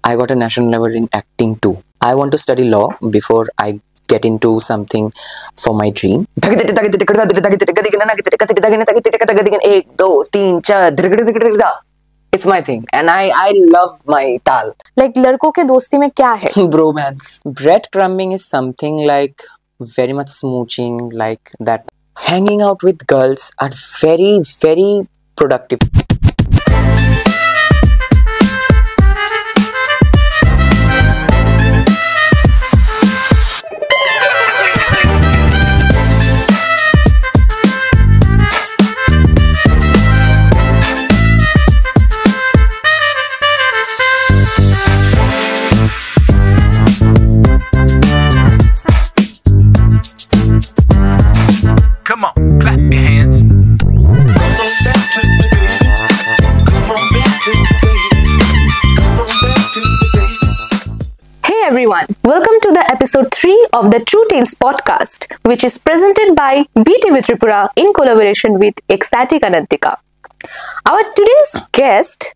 I got a national level in acting too. I want to study law before I get into something for my dream. It's my thing and I love my tal. Like लड़कों के दोस्ती में क्या है? Bromance. Breadcrumbing is something like very much smooching, like that. Hanging out with girls are very, very productive. Come on, clap your hands. Hey everyone, welcome to the episode 3 of the True Tales podcast, which is presented by BTV Tripura in collaboration with Ecstatic Anantika. Our today's guest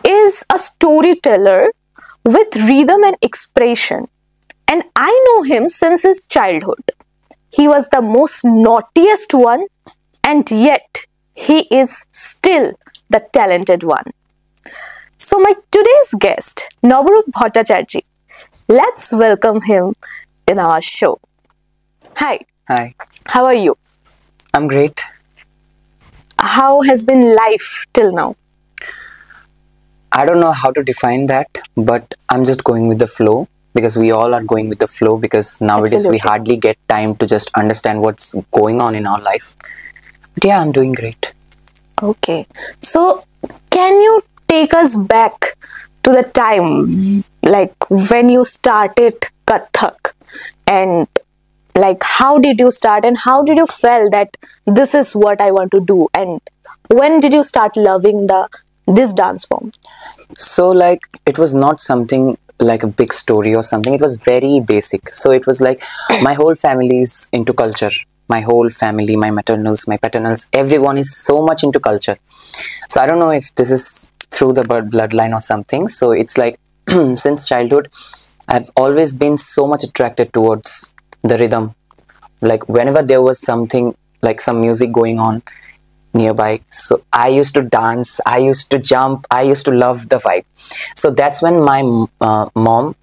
is a storyteller with rhythm and expression, and I know him since his childhood. He was the most naughtiest one, and yet he is still the talented one. So my today's guest, Nabarup Bhattacharjee, let's welcome him in our show. Hi, Hi, how are you? I'm great. How has been life till now? I don't know how to define that, but I'm just going with the flow because we all are going with the flow because nowadays we Absolutely. hardly get time to just understand what's going on in our life. But yeah, I'm doing great. Okay, so can you take us back to the time like when you started Kathak, and like how did you start and how did you feel that this is what I want to do, and when did you start loving this dance form? So like it was not something like a big story or something. It was very basic. So it was like my whole family is into culture. My whole family, my maternals, my paternals, everyone is so much into culture. So I don't know if this is through the bloodline or something. So it's like since childhood, I've always been so much attracted towards the rhythm. Like whenever there was something like some music going on nearby, so I used to dance, I used to jump, I used to love the vibe. So that's when my mom,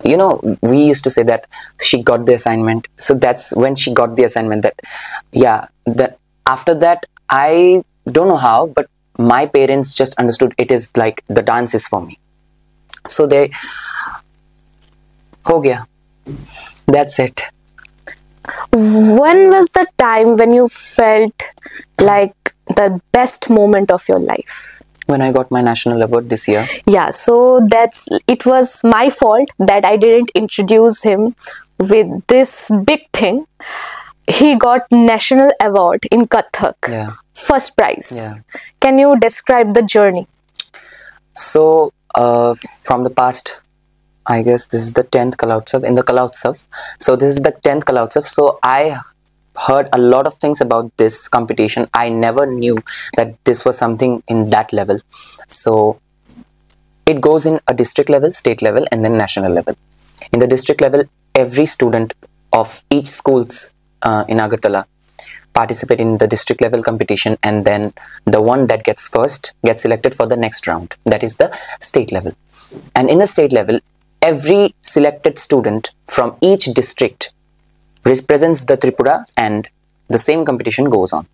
you know, we used to say that she got the assignment. So that's when she got the assignment that after that, I don't know how, but my parents just understood it is like the dance is for me. So they ho gaya. That's it. When was the time when you felt like the best moment of your life? When I got my national award this year. Yeah, so it was my fault that I didn't introduce him with this big thing. He got national award in Kathak. Yeah. First prize. Yeah. Can you describe the journey? So from the past, I guess this is the 10th Kalautsav in the Kalautsav. So this is the 10th Kalautsav. So I heard a lot of things about this competition. I never knew that this was something in that level. So it goes in a district level, state level, and then national level. In the district level, every student of each schools in Agartala participate in the district level competition, and then the one that gets first gets selected for the next round. That is the state level. And in the state level, every selected student from each district represents the Tripura, and the same competition goes on.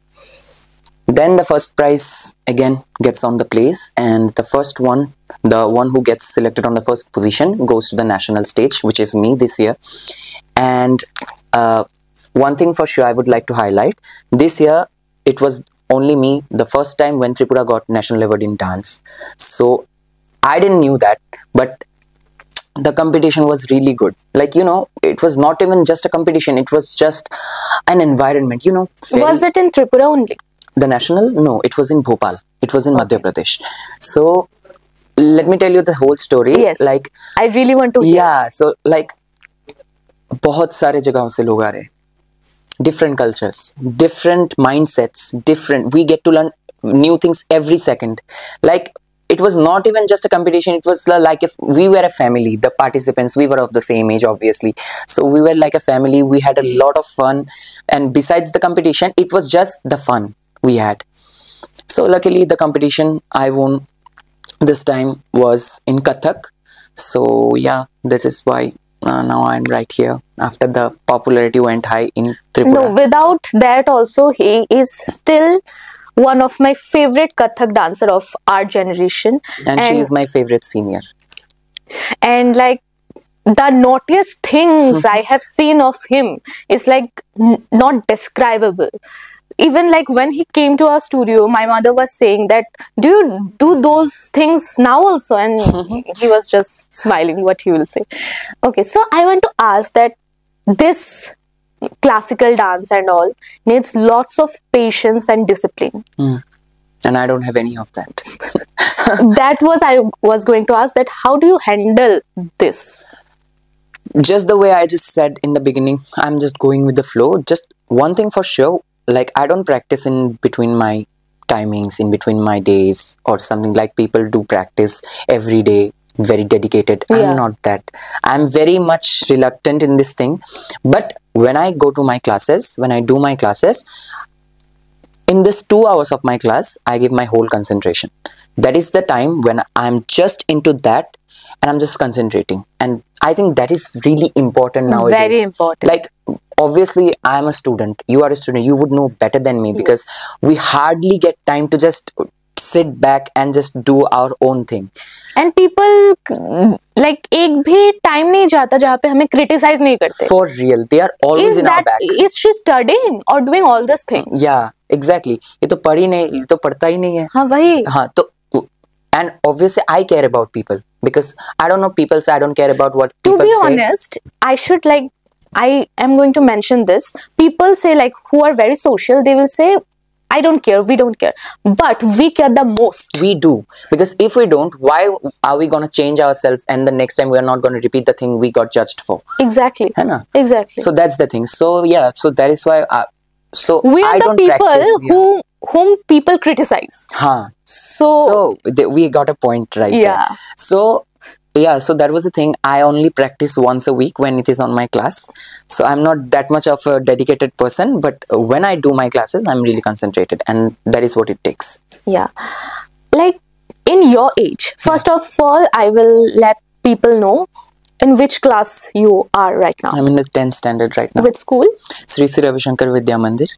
Then the first prize again gets on the place, and the first one, the one who gets selected on the first position, goes to the national stage, which is me this year. And one thing for sure I would like to highlight, this year it was only me, the first time when Tripura got national award in dance. So I didn't knew that, but the competition was really good. Like, you know, it was not even just a competition, it was just an environment, you know. Was it in Tripura only? The national? No, it was in Bhopal. It was in Madhya Pradesh. So let me tell you the whole story. Yes. Like, I really want to hear. yeah, so like बहुत सारे जगहों से लोग आ रहे, different cultures, different mindsets, different, we get to learn new things every second. Like it was not even just a competition. It was like if we were a family. The participants, we were of the same age, obviously. So we were like a family. We had a lot of fun. And besides the competition, it was just the fun we had. So luckily, the competition I won this time was in Kathak. So yeah, this is why now I'm right here after the popularity went high in Tripura. No, without that also, he is still one of my favorite Kathak dancer of our generation. And she is my favorite senior. And like the naughtiest things I have seen of him is like not describable. Even like when he came to our studio, my mother was saying that, do you do those things now also? And he was just smiling what he will say. Okay, so I want to ask that this classical dance and all needs lots of patience and discipline. And I don't have any of that. That was I was going to ask that how do you handle this? Just the way I just said in the beginning, I'm just going with the flow. Just one thing for sure, like I don't practice in between my timings, in between my days or something like people do practice every day, very dedicated. Yeah. I'm not that. I'm very much reluctant in this thing. But when I go to my classes, when I do my classes, in this 2 hours of my class, I give my whole concentration. That is the time when I'm just into that and I'm just concentrating. And I think that is really important nowadays. Very important. Like, obviously, I'm a student. You are a student. You would know better than me because we hardly get time to just sit back and just do our own thing. And people like एक भी time नहीं जाता जहाँ पे हमें criticize नहीं करते. For real. They are always in our back. Is she studying or doing all these things? Yeah, exactly. ये तो पढ़ी नहीं, ये तो पढ़ता ही नहीं है. हाँ वही. हाँ तो and obviously I care about people because I don't know, people say I don't care about what people say. To be honest, I am going to mention this. People say like who are very social, they will say I don't care, we don't care. But we care the most. We do. Because if we don't, why are we going to change ourselves and the next time we are not going to repeat the thing we got judged for? Exactly. है ना? Exactly. So that's the thing. So yeah, so that is why we are I the don't people practice, whom people criticize. हाँ. So We got a point right yeah. there. So yeah, so that was the thing. I only practice once a week when it is on my class. So I'm not that much of a dedicated person, but when I do my classes, I'm really concentrated and that is what it takes. Yeah. Like in your age, first of all, I will let people know in which class you are right now. I'm in the 10th standard right now. Which school? Sri Sri Ravi Shankar Vidya Mandir.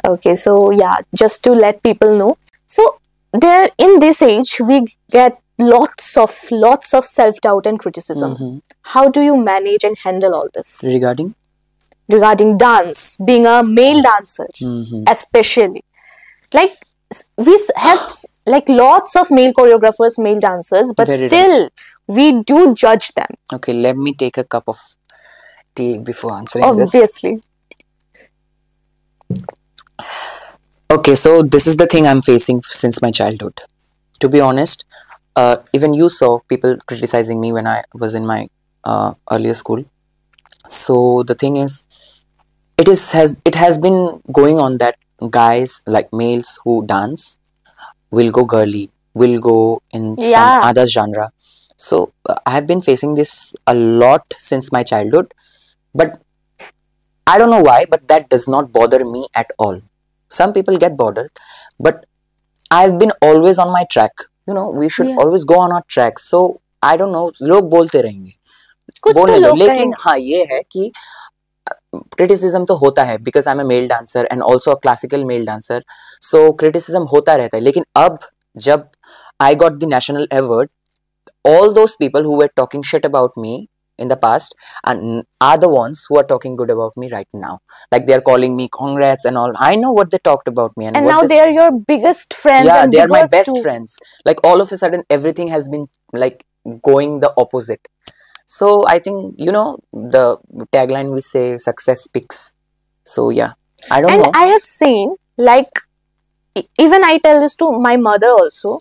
Okay, so yeah, just to let people know. So there in this age, we get lots of self-doubt and criticism. How do you manage and handle all this? Regarding dance, being a male dancer, especially. Like we have like lots of male choreographers, male dancers, but Very still we do judge them. Okay, let me take a cup of tea before answering this. Obviously. Okay, so this is the thing I'm facing since my childhood. To be honest, even you saw people criticizing me when I was in my earlier school. So the thing is, it has been going on that guys like males who dance will go girly, will go in some other genre. So I have been facing this a lot since my childhood, but I don't know why, but that does not bother me at all. Some people get bothered, but I've been always on my track. You know, we should always go on our track. So I don't know, लोग बोलते रहेंगे, बोलने दो. लेकिन हाँ ये है कि criticism तो होता है because I'm a male dancer and also a classical male dancer. So criticism होता रहता है. लेकिन अब जब I got the national award, all those people who were talking shit about me in the past and are the ones who are talking good about me right now. Like they are calling me congrats and all. I know what they talked about me. And now they are your biggest friends. Yeah, and they are my best friends. Like all of a sudden everything has been like going the opposite. So I think, you know, the tagline we say, success speaks. So yeah, I don't know. And I have seen, like, even I tell this to my mother also,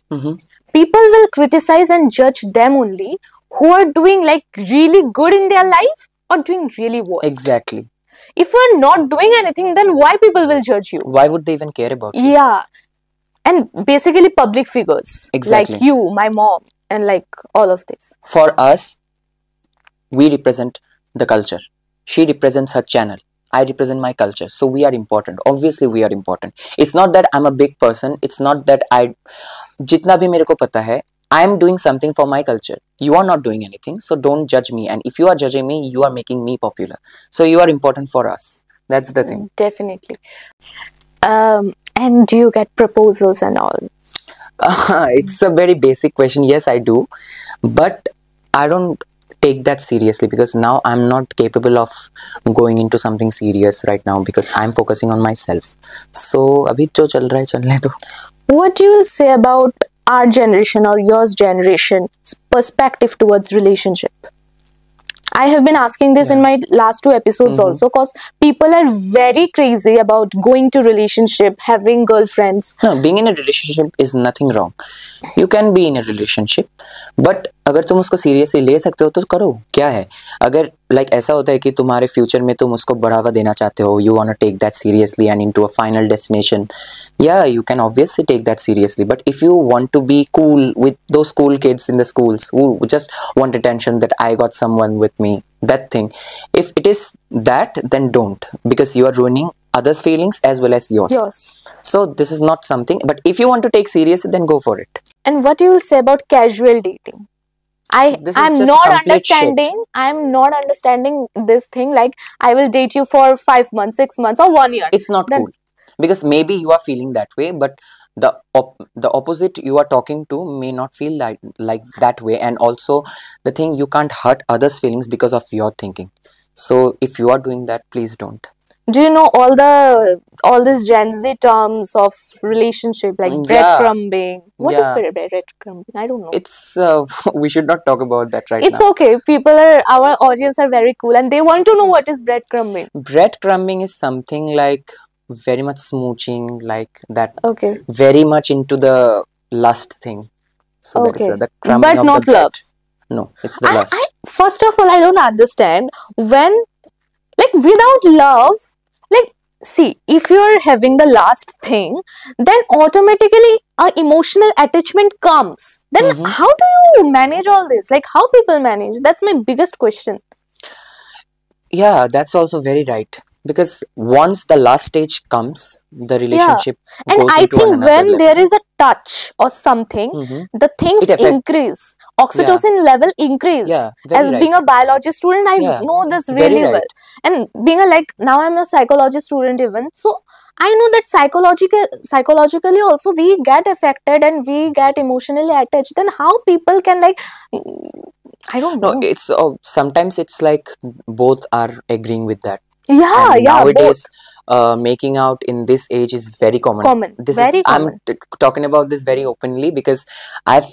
people will criticize and judge them only who are doing like really good in their life or doing really worse. Exactly. If you are not doing anything, then why people will judge you? Why would they even care about you? Yeah. and basically public figures Exactly. like you, my mom, and like all of this. For us, we represent the culture. She represents her channel. I represent my culture. So we are important. Obviously, we are important. It's not that I'm a big person. It's not that जितना भी मेरे को पता है, I am doing something for my culture. You are not doing anything. So don't judge me. And if you are judging me, you are making me popular. So you are important for us. That's the thing. Definitely. And do you get proposals and all? It's a very basic question. Yes, I do. But I don't take that seriously because now I'm not capable of going into something serious right now because I'm focusing on myself. So अभी जो चल रहा है चलने दो. What do you say about our generation or yours generation's perspective towards relationship? I have been asking this in my last 2 episodes also, because people are very crazy about going to relationship, having girlfriends. No, being in a relationship is nothing wrong. You can be in a relationship, but अगर तुम उसको seriously ले सकते हो तो करो. क्या है, अगर ऐसा होता है कि तुम्हारे फ्यूचर में तुम उसको बढ़ावा देना चाहते हो, you want to take that seriously and into a final destination, yeah, you can obviously take that seriously. But if you want to be cool with those cool kids in the schools who just want attention, that I got someone with me, that thing, if it is that, then don't, because you are ruining others' feelings as well as yours. So this is not something. But if you want to take seriously, then go for it. And what you will say about casual dating? I'm not understanding. I'm not understanding this thing. Like, I will date you for 5 months, 6 months, or 1 year. It's not cool, because maybe you are feeling that way, but the opposite you are talking to may not feel like that way. And also the thing, you can't hurt others' feelings because of your thinking. So if you are doing that, please don't. Do you know all these Gen Z terms of relationship, like breadcrumbing? What is breadcrumbing? I don't know. It's we should not talk about that right now. It's okay. Our audience are very cool and they want to know what is breadcrumbing. Breadcrumbing is something like very much smooching, like that. Okay. Very much into the lust thing. So that is the crumbing but of not the bread. love. No, it's the lust. First of all, I don't understand when, like, without love, like, see, if you're having the last thing, then automatically a emotional attachment comes. Then how do you manage all this? Like, how people manage? That's my biggest question. Yeah, that's also very right. Because once the last stage comes, the relationship goes and I into think another when level. there is a touch or something, the things increase. Oxytocin level increase. As being a biology student, I know this really well. And being now I'm a psychology student even. So I know that psychologically also we get affected and we get emotionally attached. Then how people can I don't know. No, it's sometimes it's like both are agreeing with that. Yeah, and nowadays, making out in this age is very common. I'm talking about this very openly because I've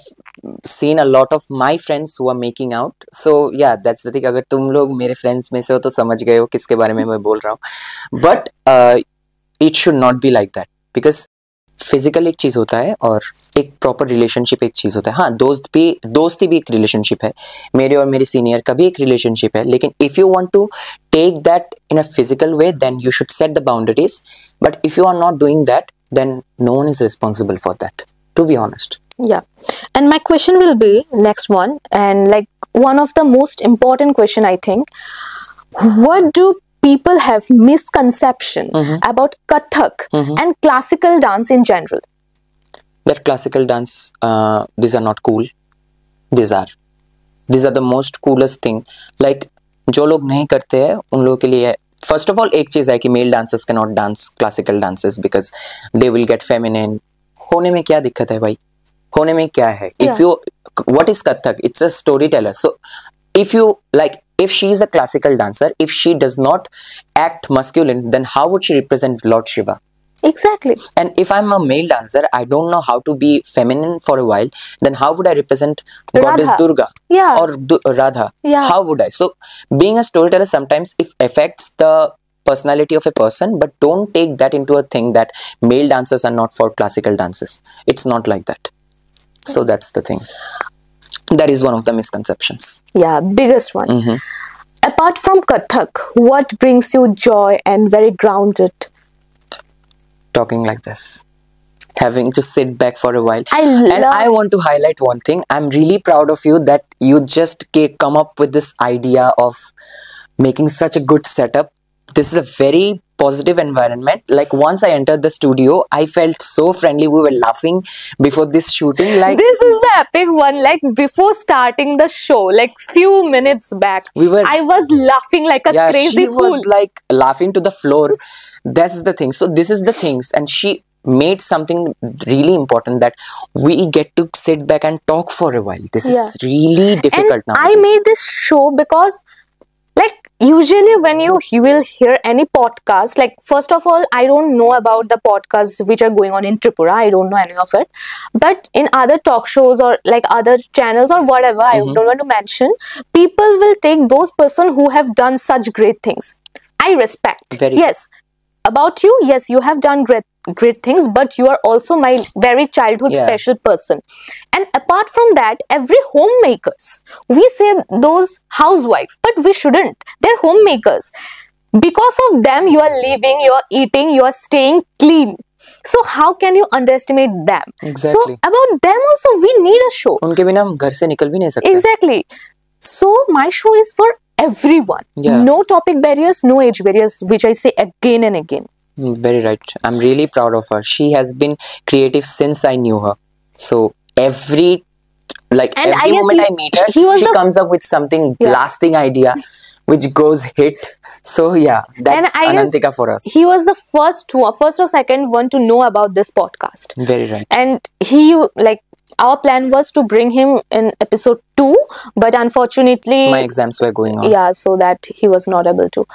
seen a lot of my friends who are making out. So yeah, that's the thing. अगर तुम लोग मेरे friends में से हो तो समझ गए हो किसके बारे में मैं बोल रहा हूँ. But it should not be like that, because physical एक चीज होता है और एक प्रॉपर रिलेशनशिप एक चीज होता है. हाँ, दोस्ती भी एक रिलेशनशिप है. मेरे और मेरे सीनियर का भी एक रिलेशनशिप है. लेकिन if you want to take that in a physical way, then you should set the boundaries. But if you are not doing that, then no one is responsible for that, to be honest. Yeah, and my question will be next one, and one of the most important question, I think, what do people have misconception about Kathak and classical dance in general? That classical dance, these are not cool. These are the most coolest thing. Like, जो लोग नहीं करते हैं उन लोगों के लिए first of all एक चीज है कि male dancers cannot dance classical dances because they will get feminine. होने में क्या दिक्कत है भाई? होने में क्या है? If you, what is Kathak? It's a storyteller. So if you if she is a classical dancer, if she does not act masculine, then how would she represent Lord Shiva? Exactly. And if I'm a male dancer, I don't know how to be feminine for a while, then how would I represent Goddess Durga or Radha? How would I? So being a storyteller sometimes it affects the personality of a person, but don't take that into a thing that male dancers are not for classical dances. It's not like that. So that's the thing. That is one of the misconceptions. Yeah, biggest one. Apart from Kathak, what brings you joy and very grounded? Talking like this. having to sit back for a while. I I want to highlight one thing. I'm really proud of you that you just come up with this idea of making such a good setup. This is a very positive environment. Like once I entered the studio, I felt so friendly. We were laughing before this shooting. Like This is the epic one. Like before starting the show, like few minutes back, I was laughing like a yeah, crazy she fool. was like laughing to the floor. That's the thing. So this is the things, and she made something really important, that we get to sit back and talk for a while. This is really difficult And now. I made this show because, like, usually when you will hear any podcast, like, first of all, I don't know about the podcasts which are going on in Tripura. I don't know any of it. But in other talk shows or like other channels or whatever, I don't want to mention, people will take those person who have done such great things. I respect. Yes. About you, yes, you have done great things, but you are also my very childhood special person. And apart from that, every homemakers, we say those housewives, but we shouldn't. They're homemakers. Because of them, you are living, you are eating, you are staying clean. So how can you underestimate them? Exactly. So about them also, we need a show. उनके बिना हम घर से निकल भी नहीं सकते. Exactly. So my show is for everyone. No topic barriers, no age barriers, which I say again and again. Very right. I'm really proud of her. She has been creative since I knew her. So every moment I meet her, she comes up with something blasting idea which goes hit. So yeah, that's Anantika for us. He was the first or second one to know about this podcast. Very right. And our plan was to bring him in episode 2, but unfortunately my exams were going on. Yeah, so that he was not able to.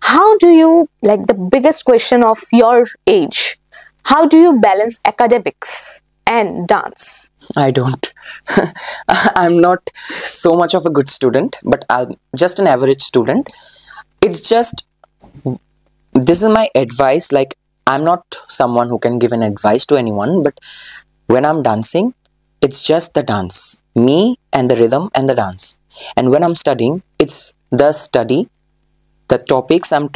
How do you, like, the biggest question of your age, how do you balance academics and dance? I don't. I'm not so much of a good student, but I'm just an average student. It's just, this is my advice. Like, I'm not someone who can give an advice to anyone, but when I'm dancing, it's just the dance, me and the rhythm and the dance. And when I'm studying, it's the study, the topics I'm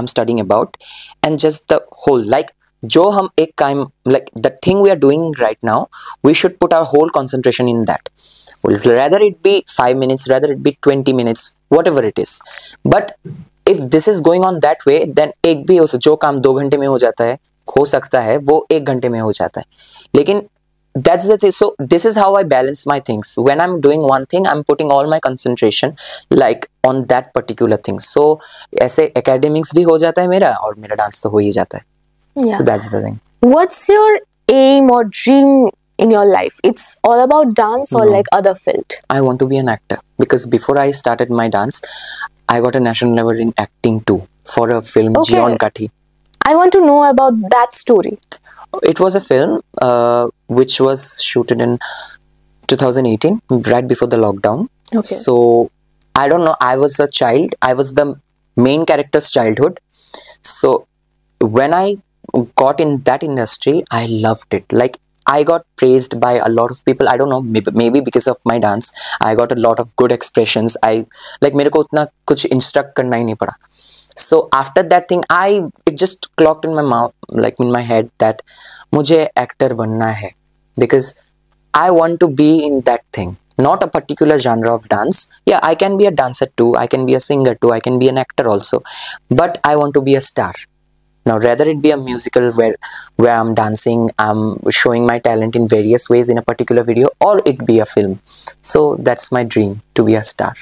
studying about, and just the whole, like, jo hum ek kaim, like the thing we are doing right now, we should put our whole concentration in that. Rather it be 5 minutes, rather it be 20 minutes, whatever it is. But if this is going on that way, then ek bhi jo kaam 2 घंटे में हो जाता है, हो सकता है वो 1 घंटे में हो जाता है. लेकिन that's the thing. So this is how I balance my things. When I'm doing one thing, I'm putting all my concentration like on that particular thing. So ऐसे academics भी हो जाता है मेरा, और मेरा dance तो हो ही जाता है. Yeah. So that's the thing. What's your aim or dream in your life? It's all about dance or like other field? I want to be an actor, because before I started my dance, I got a national award in acting too for a film, Jeon Kathi. I want to know about that story. It was a film which was shooted in 2018, right before the lockdown. Okay. So I don't know, I was a child. I was the main character's childhood. So when I got in that industry, I loved it. Like, I got praised by a lot of people. I don't know, maybe because of my dance, I got a lot of good expressions. मेरे को उतना कुछ instruct करना ही नहीं पड़ा. So after that thing, it just clocked in my mouth, like in my head, that मुझे actor बनना है, because I want to be in that thing, not a particular genre of dance. Yeah, I can be a dancer too, I can be a singer too, I can be an actor also, but I want to be a star. Now, rather it be a musical where I'm dancing, I'm showing my talent in various ways in a particular video, or it be a film. So that's my dream, to be a star.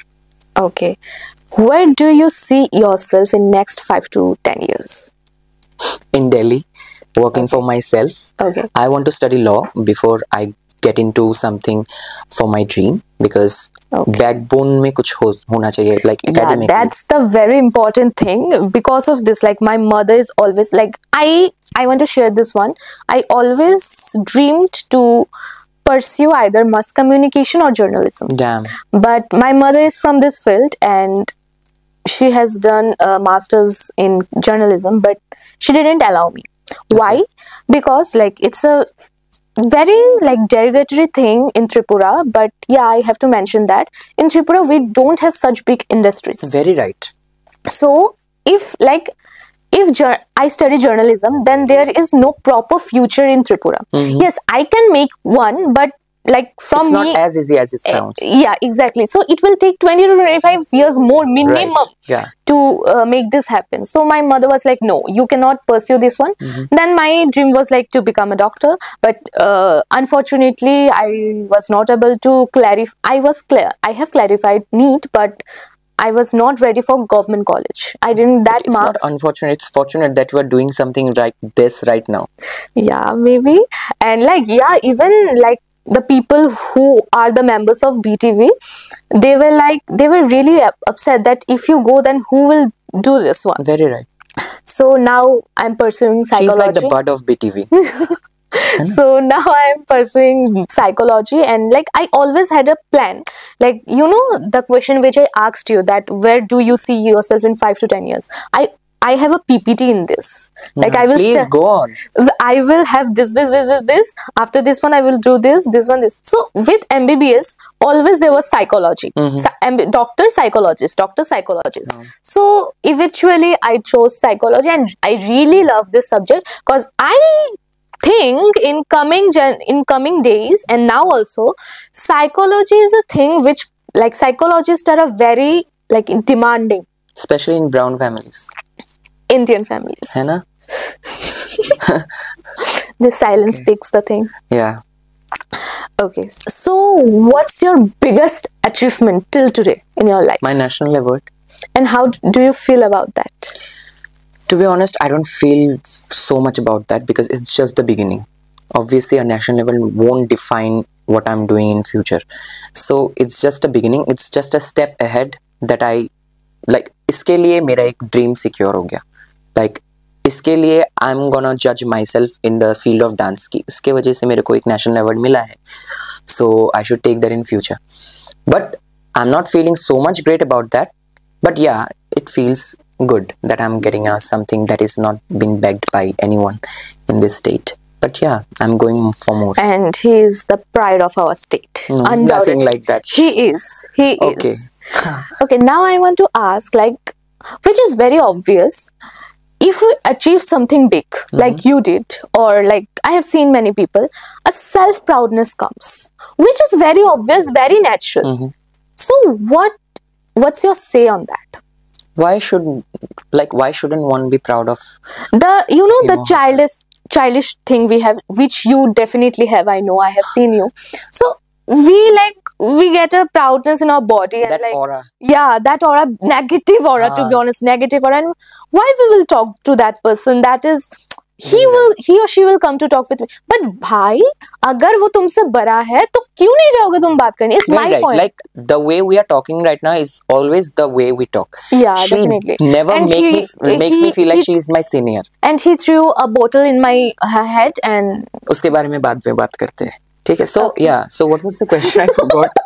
Okay. Where do you see yourself in next 5 to 10 years? In Delhi, working for myself. Okay. I want to study law before I get into something for my dream, because backbone में कुछ होना चाहिए, like academically. Yeah, that's the very important thing. Because of this, like, my mother is always like, I want to share this one. I always dreamed to pursue either mass communication or journalism. Damn. But my mother is from this field and she has done a master's in journalism, but she didn't allow me. Why? Because, like, it's a very, like, derogatory thing in Tripura, but yeah, I have to mention that in Tripura we don't have such big industries. Very right. So if, like, I study journalism, then there is no proper future in Tripura. Yes, I can make one, but like from It's me, not as easy as it sounds. yeah, exactly. So it will take 20 to 25 years more minimum Right. Yeah. to make this happen. So my mother was like, no, you cannot pursue this one. Then my dream was like to become a doctor, but unfortunately I was not able to clarify. I have clarified NEET, but I was not ready for government college. I didn't that It's marks. not unfortunate. It's fortunate that you are doing something like this right now. Yeah, maybe. And like, yeah, even like the people who are the members of BTV, they were really upset that if you go, then who will do this one? Very right. So now I'm pursuing She's psychology. like the bud of BTV. So now I'm pursuing psychology, and like I always had a plan. Like, you know, the question which I asked you, that where do you see yourself in 5 to 10 years? I have a PPT in this. Like I will Please go on. I will have this. After this one, I will do this one, this. So with MBBS, always there was psychology. Doctor psychologist. So eventually, I chose psychology, and I really love this subject because I think in coming days and now also, psychology is a thing which, like, psychologists are a very like demanding. Especially in brown families. Indian families. है ना? The silence speaks the thing. Yeah. Okay. So what's your biggest achievement till today in your life? My national award. And how do you feel about that? To be honest, I don't feel so much about that because it's just the beginning. Obviously, a national level won't define what I'm doing in future. So it's just a beginning. It's just a step ahead that I like. इसके लिए मेरा एक dream secure हो गया. Like इसके लिए I'm gonna judge myself in the field of dance की. इसके वजह से मेरे को एक national award मिला है. So I should take that in future. But I'm not feeling so much great about that. But yeah, it feels good that I'm getting something that is not been begged by anyone in this state. But yeah, I'm going for more. And he is the pride of our state. No, Undoubtedly. nothing like that. He is. He Okay. is. Okay, now I want to ask, like, which is very obvious. If we achieve something big, like you did, or like I have seen many people, a self-proudness comes, which is very obvious, very natural. So what's your say on that? Why shouldn't one be proud of? The the know, childish thing we have, which you definitely have. I know, I have seen you. So we get a proudness in our body, and That like, aura. yeah, that aura, negative aura, to be honest, negative aura. And why we will talk to that person? That is, he or she will come to talk with me. But भाई, अगर वो तुमसे बड़ा है, तो क्यों नहीं जाओगे तुम बात करने? It's my Very right. point. Like the way we are talking right now is always the way we talk. Yeah, she definitely. never And makes me feel like she is my senior. And he threw a bottle in my head, and उसके बारे में बाद में बात करते हैं. ठीक है. So yeah. So what was the question? I forgot.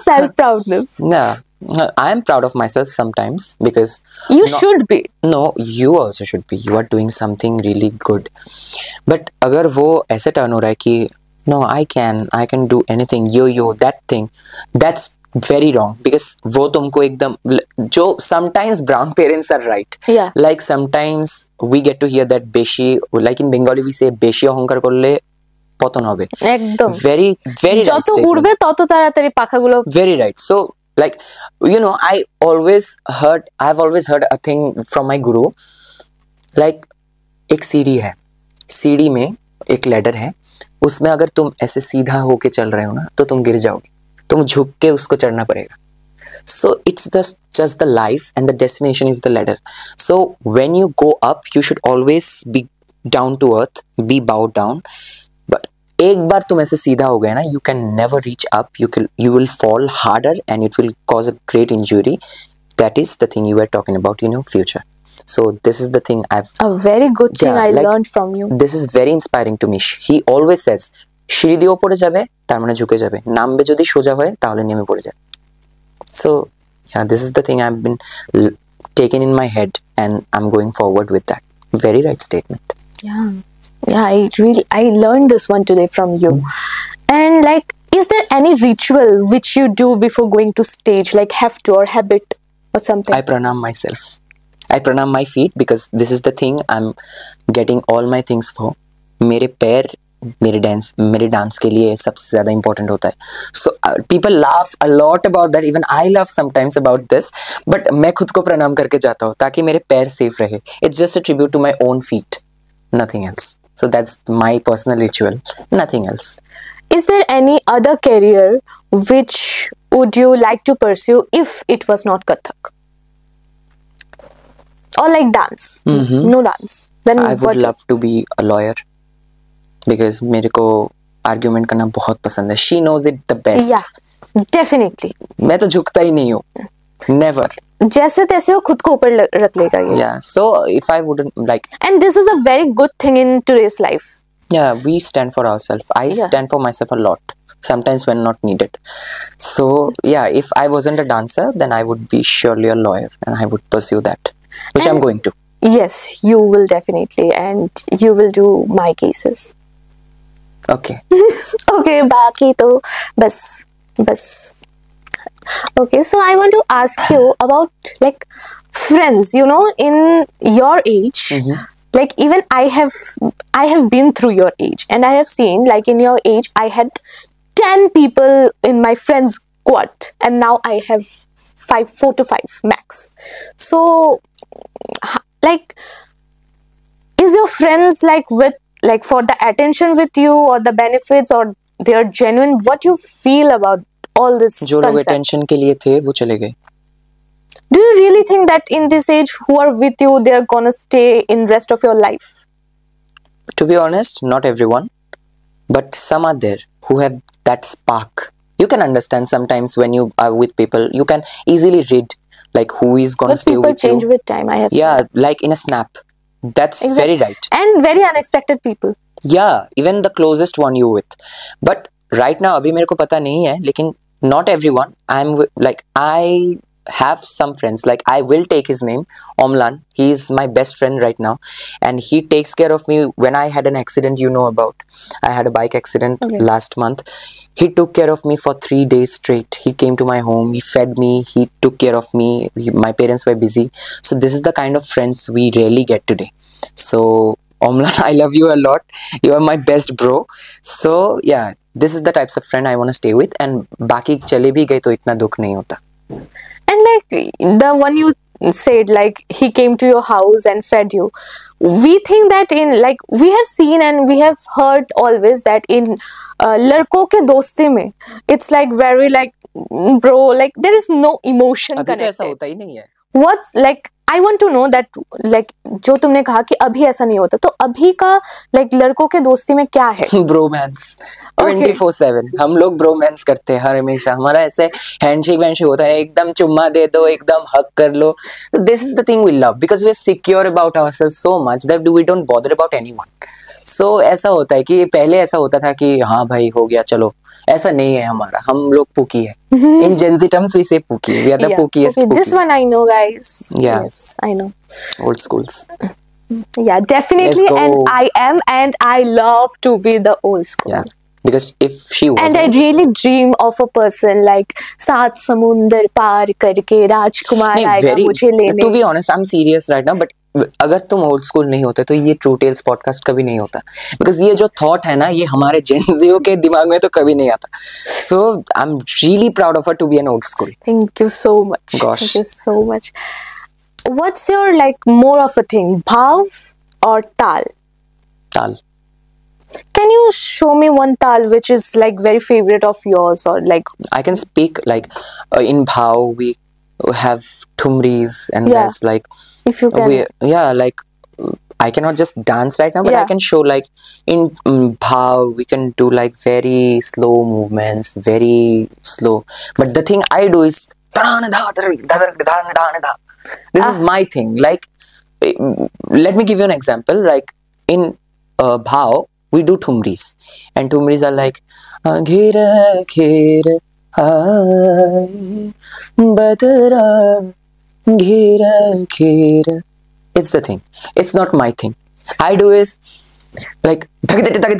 self-proudness. Yeah. I am proud of myself sometimes because You should be. no, you also should be. You are doing something really good. But अगर वो ऐसे turn हो रहा है कि no, I can do anything. Yo, that thing, that's very wrong because वो तुमको एकदम जो sometimes brown parents are right. Yeah. Like sometimes we get to hear that beshi, like in Bengali we say beshi অহংকার করলে পতন হবে. একদম Very right যত statement. উড়বে তত তাড়াতাড়ি পাখাগুলো Very right. So like, you know, I've always heard a thing from my guru, like एक सीढ़ी है, सीढ़ी में एक लैडर है, उसमें अगर तुम ऐसे सीधा होके चल रहे हो ना तो तुम गिर जाओगे, तुम झुक के उसको चढ़ना पड़ेगा. So it's just the life, and the destination is the ladder. So when you go up, you should always be down to earth, be bowed down. But एक बार तुम ऐसे सीधा हो गए ना, you can never reach up. You will fall harder, and it will cause a great injury. That is the thing you were talking about in your future. So this is the thing a very good thing Yeah, I like- learned from you. this is very inspiring to me. He always says সিঁড়ি দিয়ে উপরে যাবে তার মানে ঝুঁকে যাবে, নামবে যদি সোজা হয় তাহলে নেমে পড়ে যাবে. So yeah, this is the thing I've been taken in my head, and I'm going forward with that. Very right statement. Yeah, I learned this one today from you. And like, is there any ritual which you do before going to stage, like have to or habit or something? I pranam myself. I pranam my feet because this is the thing I'm getting all my things for. मेरे पैर मेरे dance के लिए सबसे ज़्यादा important होता है. So people laugh a lot about that. Even I laugh sometimes about this. But मैं खुद को प्रणाम करके जाता हूँ ताकि मेरे पैर safe रहे. It's just a tribute to my own feet. Nothing else. So that's my personal ritual. Nothing else. Is there any other career which would you like to pursue if it was not Kathak? Or like dance? No dance. Then I would love to be a lawyer because मेरे को argument करना बहुत पसंद है. She knows it the best. Yeah, definitely. मैं तो झुकता ही नहीं हूँ. Never. जैसे तैसे वो खुद को ऊपर रख लेगा ये. Yeah. So if I wouldn't like. And this is a very good thing in today's life. Yeah, we stand for ourselves. I stand for myself a lot. Sometimes when not needed. So yeah, if I wasn't a dancer, then I would be surely a lawyer, and I would pursue that, which I'm going to. Yes, you will definitely, and you will do my cases. Okay. Okay, बाकी तो बस. Okay, so I want to ask you about like friends. You know, in your age, like even I have been through your age, and I have seen like in your age I had 10 people in my friends squad, and now I have 4 to 5 max. So like, is your friends like with like for the attention with you or the benefits, or they are genuine? What you feel about all this जो लोग concept? attention के लिए थे वो चले गए. Do you really think that in this age who are with you, they are gonna stay in rest of your life? To be honest, not everyone, but some are there who have that spark. You can understand sometimes when you are with people, you can easily read like who is gonna But stay people with change you. with time. I have Yeah, seen. like in a snap. That's very right. And very unexpected people. Yeah, even the closest one you with. But right now, अभी मेरे को पता नहीं है, लेकिन not everyone. I have some friends. Like I will take his name, Omlan. He's my best friend right now, and he takes care of me when I had an accident. You know about. I had a bike accident last month. He took care of me for 3 days straight. He came to my home. He fed me. He took care of me. My parents were busy. So this is the kind of friends we rarely get today. So Omlan, I love you a lot. You are my best bro. So yeah, this is the types of friend I want to stay with. And बाकी चले भी गए तो इतना दुख नहीं होता. And like the one you said, like he came to your house and fed you. We think that in like we have seen and we have heard always that in लड़कों के दोस्ती में it's like very like bro, like there is no emotion अभी तो ऐसा connected. होता ही नहीं है. What's like I want to know that like जो तुमने कहा कि अभी ऐसा नहीं होता, तो अभी का like लड़कों के दोस्ती में क्या है? ब्रोमैंस 24/7 हम लोग ब्रोमैंस करते हैं हर हमेशा. हमारा ऐसे हैंडशेक होता है, एकदम चुम्मा दे दो, एकदम हक कर लो. This is the thing we love because we are secure about ourselves so much that we don't bother about anyone. So ऐसा होता है कि पहले ऐसा होता था कि हाँ भाई हो गया चलो. ऐसा नहीं है हमारा. हम लोग पूकी है. In Gen Z terms we say pookie. We are the pookiest Okay, pookie. this one I know, guys. Yeah. Yes, I know. Old schools. Yeah, definitely. Let's go. And I am, and I love to be the old school. Yeah. Because if she And I wasn't, really dream of a person like सात समुंदर पार करके राजकुमार नहीं, आएगा very, मुझे लेने. to be honest, I'm serious right now, but अगर तुम old school नहीं होते तो ये ट्रू टेल्स पॉडकास्ट कभी नहीं होता. बिकॉज ये जो थॉट है ना, ये हमारे जेनजीओ के दिमाग में तो कभी नहीं आता. So I am really proud of her to be an old school. Thank you so much. Gosh. Thank you so much. What's your like more of a thing, bhav or tal? ताल. Can you show me one tal which is like very favorite of yours, or like I can speak like in Bhau we have thumris and Yeah. there's like if you can? like I cannot just dance right now, but I Yeah. can show like in Bhau we can do like very slow movements, very slow. But the thing I do is this is my thing. Like let me give you an example. Like in Bhau we do thumris, and thumris are like ghera ghera hai badra ghera ghera. It's the thing. It's not my thing. I do is like 1 2 3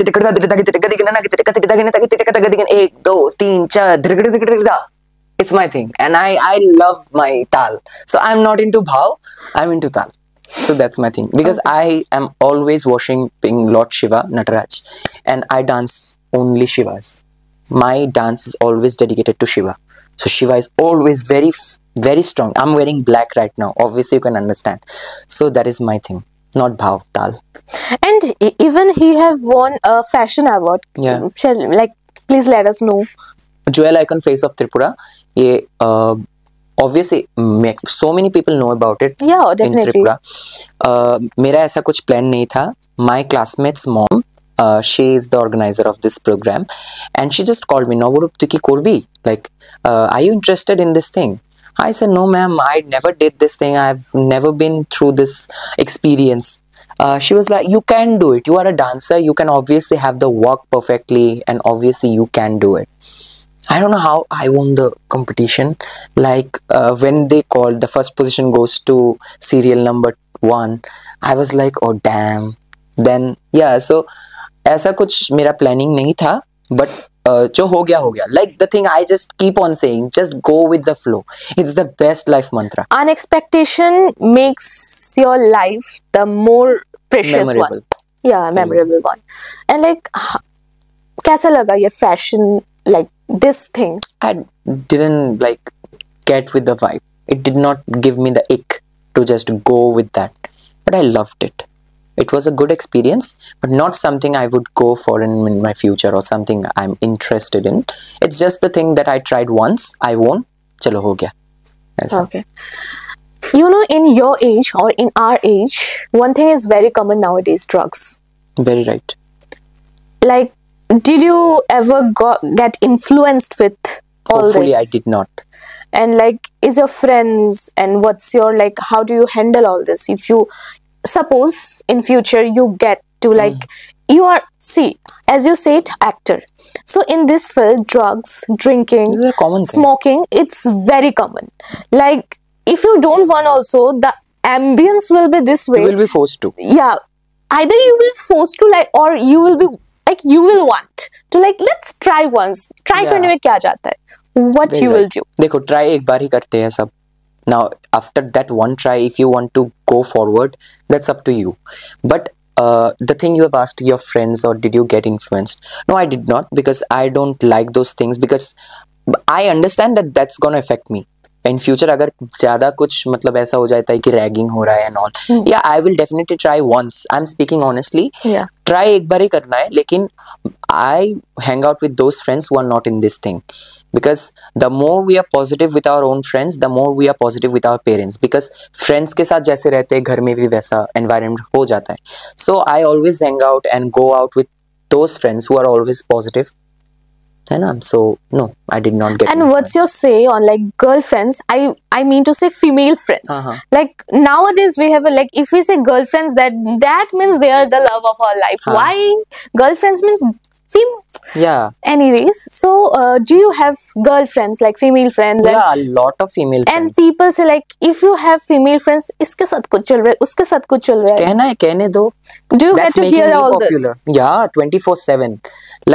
4 It's my thing, and I love my tal. So I'm not into bhav, I'm into tal. So that's my thing, because I am always worshiping Lord Shiva, Nataraj, and I dance only Shivas. My dance is always dedicated to Shiva. So Shiva is always very strong. I'm wearing black right now. Obviously, you can understand. So that is my thing, not bhav, tal. And even he have won a fashion award. Yeah. Like, please let us know. Jewel icon face of Tripura. ये obviously so many people know about it. Yeah, in definitely. Tripura. मेरा ऐसा कुछ plan नहीं था. My classmate's mom, she is the organizer of this program, and she just called me. Noborup tu ki korbi? Like, are you interested in this thing? I said, no, ma'am. I never did this thing. I've never been through this experience. She was like, you can do it. You are a dancer. You can obviously have the walk perfectly, and obviously you can do it. I don't know how I won the competition. Like, when they called, the first position goes to serial number 1. I was like, oh damn. Then yeah, so ऐसा कुछ मेरा planning नहीं था, but जो हो गया. Like the thing I just keep on saying, just go with the flow. It's the best life mantra. Unexpectation makes your life the more precious Memorable. one. Yeah, memorable one. And like, कैसा लगा ये fashion, like this thing? I didn't like get with the vibe. It did not give me the ick to just go with that. But I loved it. It was a good experience, but not something I would go for in my future or something I'm interested in. It's just the thing that I tried once. I won. Chalo ho gaya. ऐसा. Okay. You know, in your age or in our age, one thing is very common nowadays: drugs. Very right. Like, did you ever get influenced with all Hopefully this? I did not. And like, is your friends, and what's your, like, how do you handle all this? If you suppose in future you get to, like, you are, see, as you said, actor. So in this field, drugs, drinking, This is a common thing. smoking, it's very common. Like, if you don't want also, the ambience will be this way. You will be forced to. Yeah, either you will force to, like, or you will be like, you will want to, like, let's try once. Try Yeah. करने में क्या जाता है? What Very you will right. do? देखो, try एक बार ही करते हैं सब. Now after that one try, if you want to go forward, that's up to you. But the thing you have asked your friends, or did you get influenced? No, I did not, because I don't like those things, because I understand that that's gonna affect me in future. अगर ज़्यादा कुछ मतलब ऐसा हो जाता है कि ragging हो रहा है and all, yeah, I will definitely try once. I'm speaking honestly. Yeah. Try एक बार ही करना है, लेकिन I hang out with those friends who are not in this thing, because the more we are positive with our own friends, the more we are positive with our parents, because friends के साथ जैसे रहते हैं घर में भी वैसा environment हो जाता है. So I always hang out and go out with those friends who are always positive. है ना? So no, I did not get. And what's your say on, like, girlfriends? I mean to say female friends. Like, nowadays we have a, like, if we say girlfriends, that means they are the love of our life. Why girlfriends means Yeah. Anyways, so do you have girlfriends, like female friends? And, Yeah, a lot of female and friends. people say, like, if you have female friends, इसके साथ कुछ चल रहा है, उसके साथ कुछ चल रहा है. कहना है, कहने दो. Do you That's get to making hear me all popular. this? Yeah, 24/7.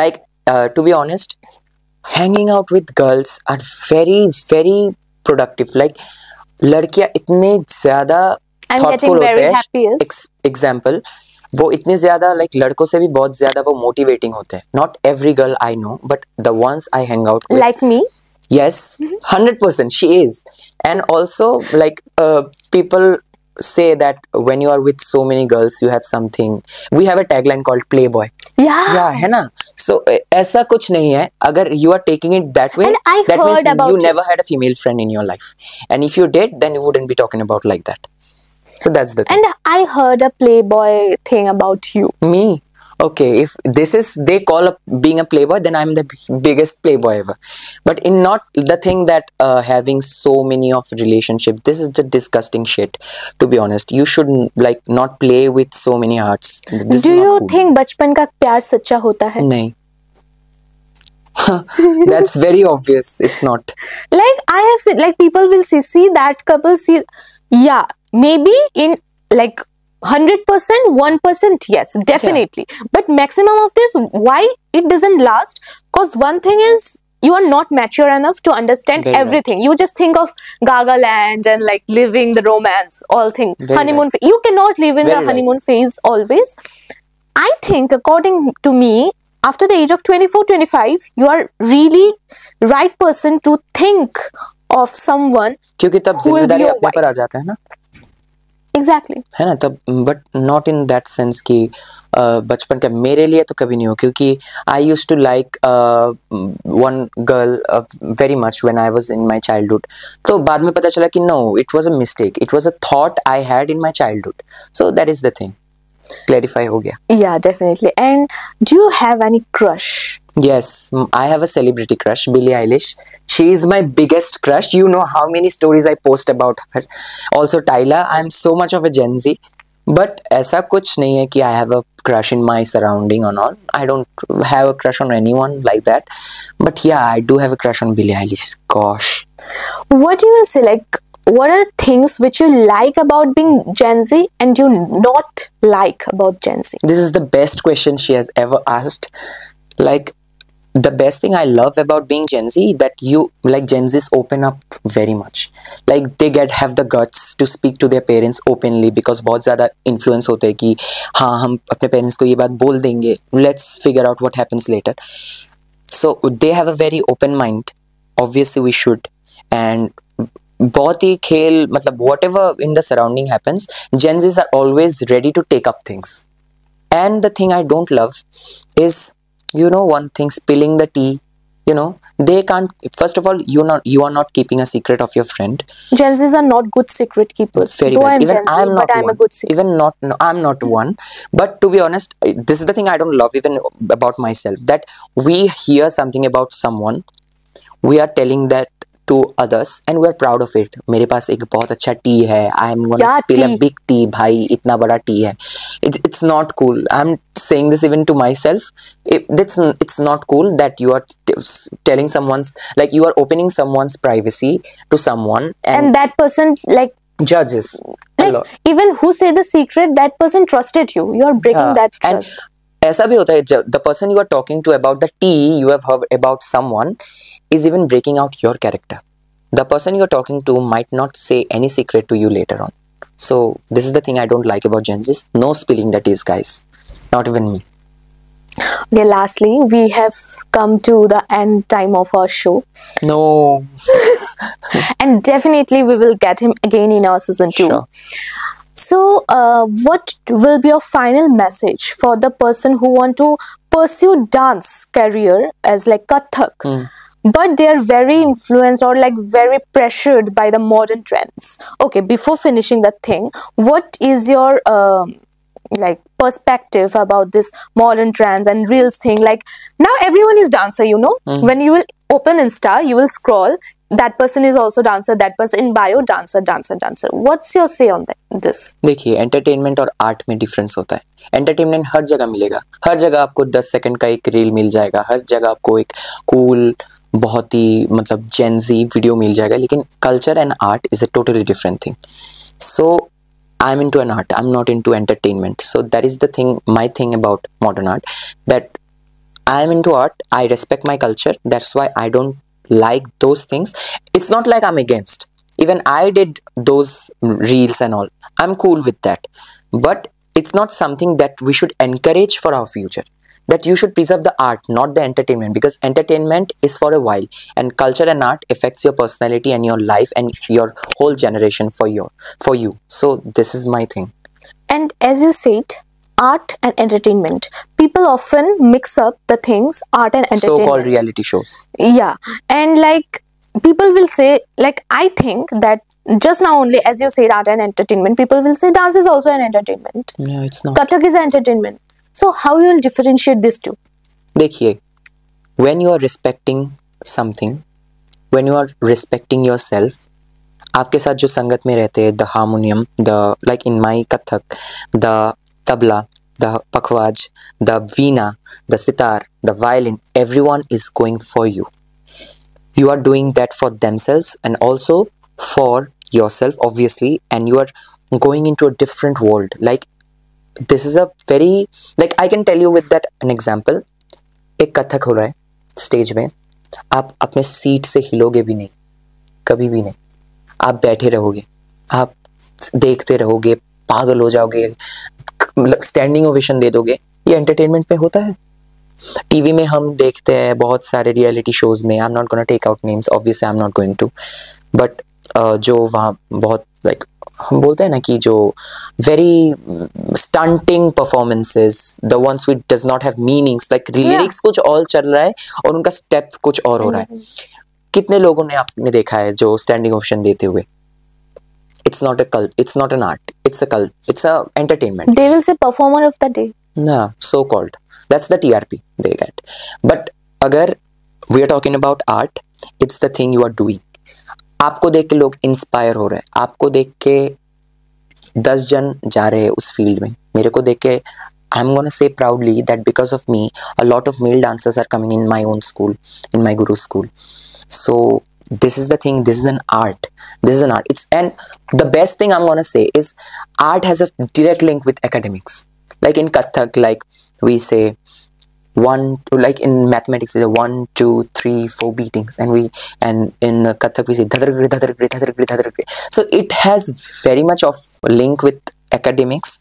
Like, to be honest, hanging out with girls are very, very productive. Like, लड़कियां इतने ज़्यादा I'm thoughtful getting होते very हैं. happy is- Example, वो इतने ज़्यादा, like, लड़कों से भी बहुत ज़्यादा वो motivating होते हैं. Not every girl I know, but the ones I hang out with. Like me? Yes, 100% she is. And also, like, people say that when you are with so many girls, you have something. We have a tagline called Playboy. Yeah. Yeah, है ना? So ऐसा कुछ नहीं है. अगर you are taking it that way, And I that heard means about you it. never had a female friend in your life. And if you did, then you wouldn't be talking about like that. So that's the thing. And I heard a Playboy thing about you. Me? Okay, if this is, they call up being a playboy, then I'm the biggest playboy ever. But in not the thing that having so many of relationship, this is just disgusting shit, to be honest. You should, like, not play with so many hearts. This Do is not you cool. think बचपन का प्यार सच्चा होता है? नहीं. That's very obvious. It's not. Like, I have seen, like, people will see that couple, see, yeah, maybe in, like, 100%, 1%, yes, definitely. But maximum of this, why it doesn't last? Because one thing is, you are not mature enough to understand Very right. everything. You just think of Gaga Land and like living the romance, all thing. Very Honeymoon. You cannot live in Very the right. honeymoon phase always. I think, according to me, after the age of 24, 25, you are really right person to think of someone क्योंकि तब who will be जिम्मेदारी your अपने पर आ wife. जाता है ना, Exactly. है ना तब, but not in that sense कि बचपन का मेरे लिए तो कभी नहीं हो, क्योंकि I use to like one girl very much when I was in my childhood. तो बाद में पता चला कि no, it was a mistake, it was a thought I had in my childhood. So that is the thing. Clarify हो गया. Yeah, definitely. And do you have any crush? Yes, I have a celebrity crush, Billie Eilish. She is my biggest crush. You know how many stories I post about her. Also Tyla. I'm so much of a Gen Z. But ऐसा कुछ नहीं है कि I have a crush in my surrounding or not. I don't have a crush on anyone like that. But yeah, I do have a crush on Billie Eilish. Gosh. What do you say? Like, what are the things which you like about being Gen Z and you not like about Gen Z? This is the best question she has ever asked. Like, the best thing I love about being Gen Z, that you, like, Gen Zs open up very much. Like, they have the guts to speak to their parents openly, because बहुत ज़्यादा influence होते हैं कि हाँ हम अपने parents को ये बात बोल देंगे, let's figure out what happens later. So they have a very open mind. Obviously we should. And बहुत ही खेल, मतलब whatever in the surrounding happens, Gen Zs are always ready to take up things. And the thing I don't love is, you know, one thing, spilling the tea. You know, they can't. First of all, you are not keeping a secret of your friend. Gen Zs are not good secret keepers. Very Though bad. I'm Even Gen Z, I'm not but I'm one. a good secret. Even not. No, I'm not one. But to be honest, this is the thing I don't love even about myself. That we hear something about someone, we are telling that to others and we are proud of it. मेरे पास एक बहुत अच्छा T है. I'm gonna Yeah, spill a tea. big tea. भाई इतना बड़ा T है. It's not cool. I'm saying this even to myself. It's not cool that you are telling someone's, like, you are opening someone's privacy to someone And that person, like, judges a lot. even who say the secret, that person trusted you. You're breaking Yeah, that and trust. ऐसा भी होता है, the person you are talking to about the tea you have heard about someone is even breaking out your character. The person you're talking to might not say any secret to you later on. So this is the thing I don't like about Gen Zs. No spilling the teas, guys. Not even me. Okay, lastly, we have come to the end time of our show. No. And definitely we will get him again in our season 2. Sure. So, what will be your final message for the person who want to pursue dance career as like Kathak, but they are very influenced or like very pressured by the modern trends? Okay, before finishing the thing, what is your like perspective about this modern trends and reels thing? Like now everyone is dancer, you know. When you will open Insta, you will scroll. That person is also dancer. That person in bio dancer, dancer, dancer. What's your say on this? देखिए, entertainment और art में difference होता है. Entertainment हर जगह मिलेगा. हर जगह आपको 10 second का एक रील मिल जाएगा. हर जगह आपको एक कूल, बहुत ही मतलब जेन ज़ी वीडियो मिल जाएगा. लेकिन culture and art is a totally different thing. So I'm into an art. I'm not into entertainment. So that is the thing, my thing about modern art, that I'm into art. I respect my culture. That's why I don't like those things. It's not like I'm against. Even I did those reels and all. I'm cool with that. But it's not something that we should encourage for our future. That you should preserve the art, not the entertainment, because entertainment is for a while and culture and art affects your personality and your life and your whole generation for you. So this is my thing. And as you said, art and entertainment. People often mix up the things, art and entertainment. So-called reality shows. Yeah, and like people will say, like I think that just now only, as you said, art and entertainment, people will say dance is also an entertainment. No, it's not. Kathak is an entertainment. So how you will differentiate these two? देखिए, when you are respecting something, when you are respecting yourself, आपके साथ जो संगत में रहते हैं, the harmonium, the, like in my Kathak, the tabla, the pakhwaj, the veena, the sitar, the violin, everyone is going for you. You are doing that for themselves and also for yourself, obviously, and you are going into a different world. Like, this is a very, like I can tell you with that an example. एक कथक हो रहा है stage में, आप अपने seat से हिलोगे भी नहीं, कभी भी नहीं। आप बैठे रहोगे, आप देखते रहोगे, पागल हो जाओगे, मतलब स्टैंडिंग ओवेशन दे दोगे। ये एंटरटेनमेंट में होता है। टीवी में हम देखते हैं बहुत सारे रियलिटी शोज में, I am not gonna take out names, obviously I am not going to, but जो वहाँ बहुत लाइक हम बोलते हैं ना कि जो very stunting performances, the ones which does not have meanings, like lyrics कुछ और चल रहा है और उनका स्टेप कुछ और हो रहा है। कितने लोगों ने आपने देखा है जो स्टैंडिंग ओवेशन देते हुए? It's not a cult, it's not an art, it's a cult, it's a entertainment. They will say performer of the day. Nah, so called. That's the TRP they get. But अगर we are talking about art, it's the thing you are doing. आपको देख के लोग inspire हो रहे हैं, आपको देख के 10 जन जा रहे हैं उस फील्ड में। मेरे को देख के I'm gonna say proudly that because of me, a lot of male dancers are coming in my own school, in my guru school. So this is the thing, this is an art, this is an art. It's, and the best thing I'm gonna say is art has a direct link with academics. Like in Kathak, like we say like in mathematics, is 1 2 3 4 beatings, and in Kathak we say dhadargri dhadargri dhadargri dhadargri. So it has very much of link with academics.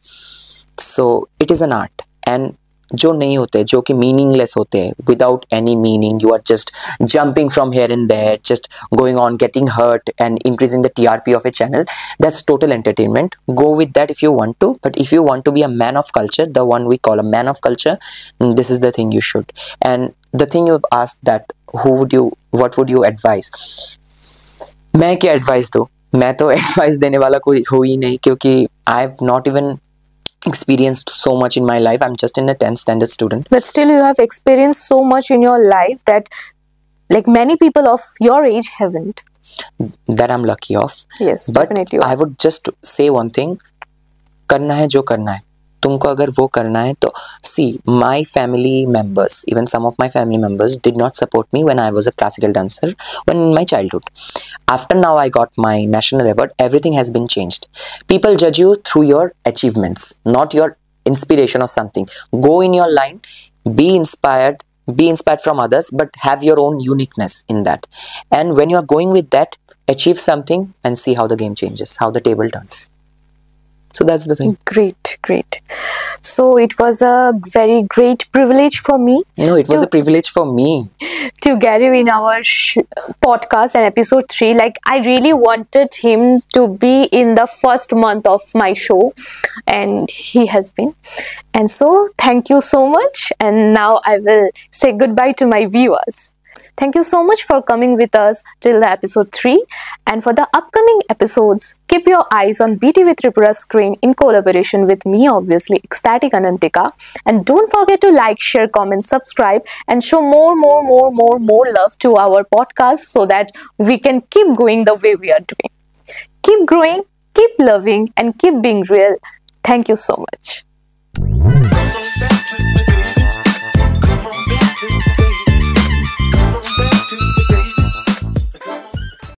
So it is an art. And जो नहीं होते, जो कि meaningless होते हैं, without any meaning, you are just jumping from here and there, just going on, getting hurt and increasing the TRP of a channel, that's total entertainment. Go with that if you want to, but if you want to be a man of culture, the one we call a man of culture, this is the thing you should. And the thing you have asked that what would you advice, मैं क्या advice दूं? मैं तो advice देने वाला कोई हो ही नहीं, क्योंकि I have not even experienced so much in my life. I'm just in a 10th standard student. But still you have experienced so much in your life that like many people of your age haven't. That I'm lucky of. Yes, but definitely you are. I would just say one thing, करना है जो करना है, तुमको अगर वो करना है तो see, my family members, even some of my family members did not support me when I was a classical dancer when in my childhood. After now I got my national award, everything has been changed. People judge you through your achievements, not your inspiration or something. Go in your line, be inspired from others, but have your own uniqueness in that. And when you are going with that, achieve something and see how the game changes, how the table turns. So that's the thing. Great. So it was a very great privilege for me. No, it was a privilege for me to get you in our podcast and episode 3. Like I really wanted him to be in the first month of my show, and he has been. And so thank you so much. And now I will say goodbye to my viewers. Thank you so much for coming with us till the episode 3. And for the upcoming episodes, keep your eyes on BTV Tripura screen in collaboration with me, obviously, Ecstatic Anantika. And don't forget to like, share, comment, subscribe, and show more love to our podcast so that we can keep going the way we are doing. Keep growing, keep loving, and keep being real. Thank you so much.